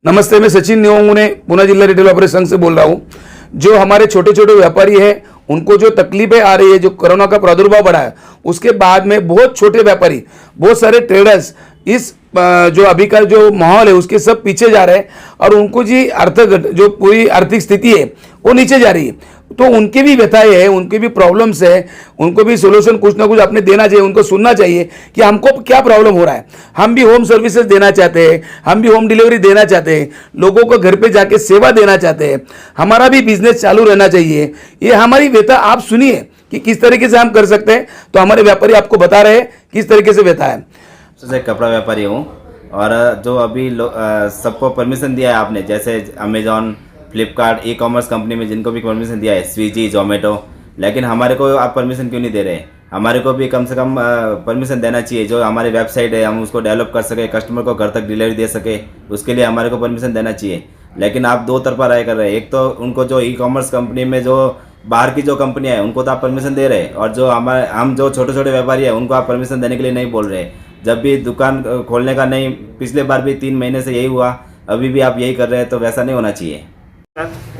नमस्ते, मैं सचिन न्योंगुने पुणे जिला रिटेल ऑपरेशन संघ से बोल रहा हूँ। जो हमारे छोटे छोटे व्यापारी हैं उनको जो तकलीफें आ रही है, जो कोरोना का प्रादुर्भाव बढ़ा है उसके बाद में बहुत छोटे व्यापारी, बहुत सारे ट्रेडर्स इस जो अभी का जो माहौल है उसके सब पीछे जा रहे हैं और उनको जी जो पूरी आर्थिक स्थिति है वो नीचे जा रही है। तो उनके भी व्यथाएं है, उनके भी प्रॉब्लम्स है, उनको भी सोल्यूशन कुछ ना कुछ आपने देना चाहिए, उनको सुनना चाहिए कि हमको क्या प्रॉब्लम हो रहा है। हम भी होम सर्विसेज देना चाहते हैं, हम भी होम डिलीवरी देना चाहते हैं, लोगों को घर पे जाके सेवा देना चाहते हैं, हमारा भी बिजनेस चालू रहना चाहिए। ये हमारी व्यथा आप सुनिए कि किस तरीके से हम कर सकते हैं। तो हमारे व्यापारी आपको बता रहे हैं किस तरीके से व्यथा है। से कपड़ा व्यापारी हूँ और जो अभी सबको परमिशन दिया है आपने, जैसे Amazon, Flipkart, e commerce company में जिनको भी परमिशन दिया है, स्विगी, जोमेटो, लेकिन हमारे को आप परमिशन क्यों नहीं दे रहे? हमारे को भी कम से कम परमिशन देना चाहिए। जो हमारी वेबसाइट है हम उसको डेवलप कर सके, कस्टमर को घर तक डिलीवरी दे सके, उसके लिए हमारे को परमिशन देना चाहिए। लेकिन आप दो तरफा राय कर रहे हैं। एक तो उनको जो ई कॉमर्स कंपनी में जो बाहर की जो कंपनियाँ हैं उनको तो आप परमिशन दे रहे हैं, और जो हम जो छोटे छोटे व्यापारी हैं उनको आप परमिशन देने के लिए नहीं बोल रहे। जब भी दुकान खोलने का नहीं, पिछले बार भी 3 महीने से यही हुआ, अभी भी आप यही कर रहे हैं, तो वैसा नहीं होना चाहिए।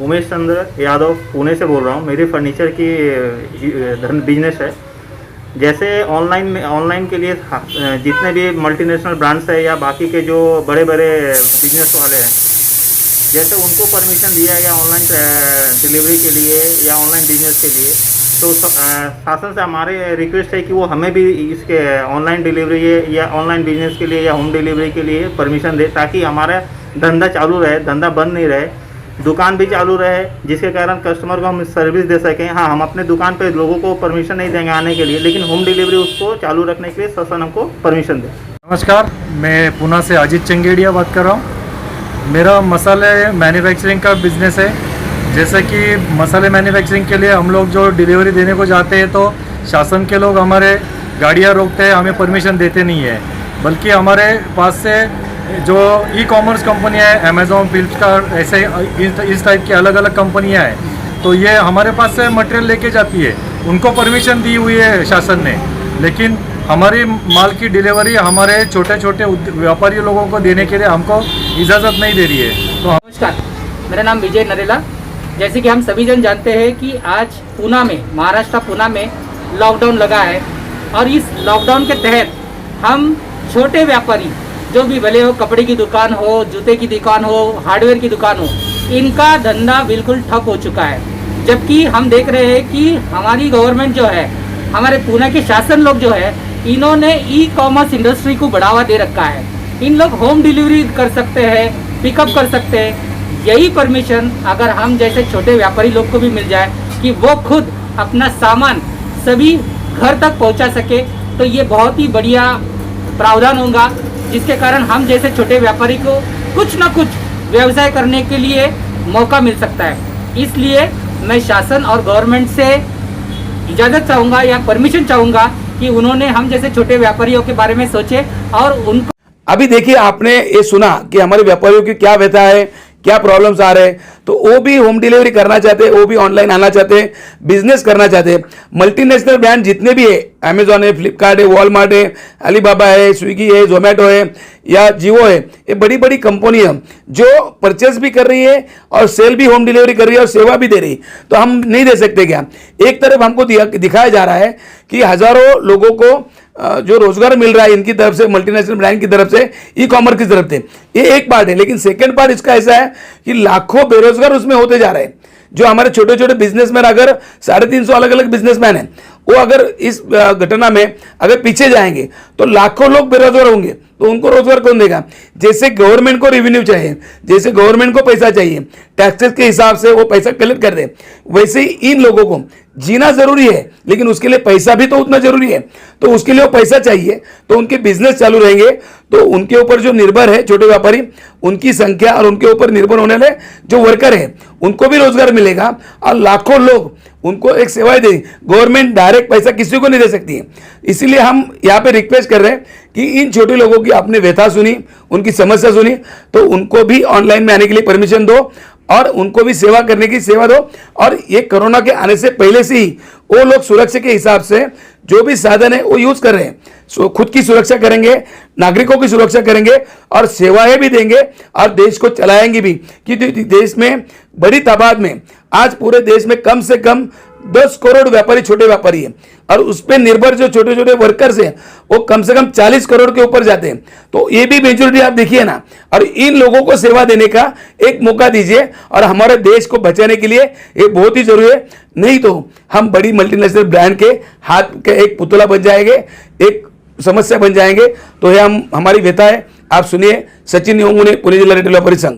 उमेश चंद्र यादव पुणे से बोल रहा हूँ। मेरी फर्नीचर की बिजनेस है। जैसे ऑनलाइन के लिए जितने भी मल्टीनेशनल ब्रांड्स है या बाकी के जो बड़े बड़े बिजनेस वाले हैं, जैसे उनको परमिशन दिया गया ऑनलाइन डिलीवरी के लिए या ऑनलाइन बिजनेस के लिए, तो शासन से हमारे रिक्वेस्ट है कि वो हमें भी इसके ऑनलाइन डिलीवरी या ऑनलाइन बिजनेस के लिए या होम डिलीवरी के लिए परमिशन दे, ताकि हमारा धंधा चालू रहे, धंधा बंद नहीं रहे, दुकान भी चालू रहे, जिसके कारण कस्टमर को हम सर्विस दे सकें। हाँ, हम अपने दुकान पे लोगों को परमिशन नहीं देंगे आने के लिए, लेकिन होम डिलीवरी उसको चालू रखने के लिए शासन हमको परमिशन दे। नमस्कार, मैं पुणे से अजीत चंगेड़िया बात कर रहा हूँ। मेरा मसाले मैन्युफैक्चरिंग का बिज़नेस है। जैसे कि मसाले मैन्युफैक्चरिंग के लिए हम लोग जो डिलीवरी देने को जाते हैं तो शासन के लोग हमारे गाड़ियाँ रोकते हैं, हमें परमिशन देते नहीं है। बल्कि हमारे पास से जो ई कॉमर्स कंपनियाँ हैं, अमेज़ॉन, फ्लिपकार्ट, ऐसे इस टाइप की अलग अलग कंपनियाँ हैं, तो ये हमारे पास से मटेरियल लेके जाती है। उनको परमिशन दी हुई है शासन ने, लेकिन हमारी माल की डिलीवरी हमारे छोटे छोटे व्यापारी लोगों को देने के लिए हमको इजाज़त नहीं दे रही है। तो नमस्कार, मेरा नाम विजय नरेला। जैसे कि हम सभी जन जानते हैं कि आज पुणे में, महाराष्ट्र पुणे में लॉकडाउन लगा है, और इस लॉकडाउन के तहत हम छोटे व्यापारी जो भी भले हो, कपड़े की दुकान हो, जूते की दुकान हो, हार्डवेयर की दुकान हो, इनका धंधा बिल्कुल ठप हो चुका है। जबकि हम देख रहे हैं कि हमारी गवर्नमेंट जो है, हमारे पुणे के शासन लोग जो है, इन्होंने ई कॉमर्स इंडस्ट्री को बढ़ावा दे रखा है। इन लोग होम डिलीवरी कर सकते हैं, पिकअप कर सकते हैं। यही परमिशन अगर हम जैसे छोटे व्यापारी लोग को भी मिल जाए कि वो खुद अपना सामान सभी घर तक पहुंचा सके, तो ये बहुत ही बढ़िया प्रावधान होगा, जिसके कारण हम जैसे छोटे व्यापारी को कुछ ना कुछ व्यवसाय करने के लिए मौका मिल सकता है। इसलिए मैं शासन और गवर्नमेंट से इजाज़त चाहूँगा या परमिशन चाहूँगा कि उन्होंने हम जैसे छोटे व्यापारियों के बारे में सोचे और उनको। अभी देखिए, आपने ये सुना कि हमारे व्यापारियों की क्या व्यथा है, क्या प्रॉब्लम्स आ रहे हैं। तो वो भी होम डिलीवरी करना चाहते हैं, वो भी ऑनलाइन आना चाहते हैं, बिजनेस करना चाहते हैं। मल्टीनेशनल ब्रांड जितने भी है, अमेजॉन है, फ्लिपकार्ट है, वॉलमार्ट है, अलीबाबा है, स्विगी है, जोमेटो है या जियो है, ये बड़ी बड़ी कंपनी है जो परचेस भी कर रही है और सेल भी होम डिलीवरी कर रही है और सेवा भी दे रही है। तो हम नहीं दे सकते क्या? एक तरफ हमको दिखाया जा रहा है कि हजारों लोगों को जो रोजगार मिल रहा है इनकी तरफ से, मल्टीनेशनल ब्रांड की तरफ से, ई कॉमर्स की तरफ से, ये एक पार्ट है। लेकिन सेकंड पार्ट इसका ऐसा है कि लाखों बेरोजगार उसमें होते जा रहे हैं। जो हमारे छोटे छोटे बिजनेसमैन, अगर 350 अलग अलग बिजनेसमैन हैं, वो अगर इस घटना में अगर पीछे जाएंगे तो लाखों लोग बेरोजगार होंगे। तो उनको रोजगार कौन देगा? जैसे गवर्नमेंट को रेवेन्यू चाहिए, जैसे गवर्नमेंट को पैसा चाहिए, टैक्सेस के हिसाब से वो पैसा कलेक्ट कर दे, वैसे ही इन लोगों को जीना जरूरी है, लेकिन उसके लिए पैसा भी तो उतना जरूरी है। तो उसके लिए वो पैसा चाहिए, तो उनके बिजनेस चालू रहेंगे। तो उनके ऊपर जो निर्भर है छोटे व्यापारी, उनकी संख्या और उनके ऊपर निर्भर होने वाले जो वर्कर है, उनको भी रोजगार मिलेगा और लाखों लोग उनको एक सेवाएं देंगे। गवर्नमेंट डायरेक्ट पैसा किसी को नहीं दे सकती है। इसीलिए हम यहाँ पे रिक्वेस्ट कर रहे हैं कि इन छोटे लोगों की आपने व्यथा सुनी, उनकी समस्या सुनी, तो उनको भी ऑनलाइन में आने के लिए परमिशन दो और उनको भी सेवा करने की सेवा दो। और ये कोरोना के आने से पहले से ही वो लोग सुरक्षा के हिसाब से जो भी साधन है वो यूज कर रहे हैं। खुद की सुरक्षा करेंगे, नागरिकों की सुरक्षा करेंगे और सेवाएं भी देंगे और देश को चलाएंगे भी। क्योंकि देश में बड़ी तादाद में आज पूरे देश में कम से कम 10 करोड़ व्यापारी छोटे व्यापारी है और उस पर निर्भर जो छोटे छोटे वर्कर्स हैं वो कम से कम 40 करोड़ के ऊपर जाते हैं। तो ये भी मेजोरिटी आप देखिए ना, और इन लोगों को सेवा देने का एक मौका दीजिए और हमारे देश को बचाने के लिए ये बहुत ही जरूरी है। नहीं तो हम बड़ी मल्टीनेशनल ब्रांड के हाथ के एक पुतला बन जाएंगे, एक समस्या बन जाएंगे। तो ये हमारी व्यथा है। आप सुनिए, सचिन योंगुने, पुणे जिला रिटेल व्यापारी संघ।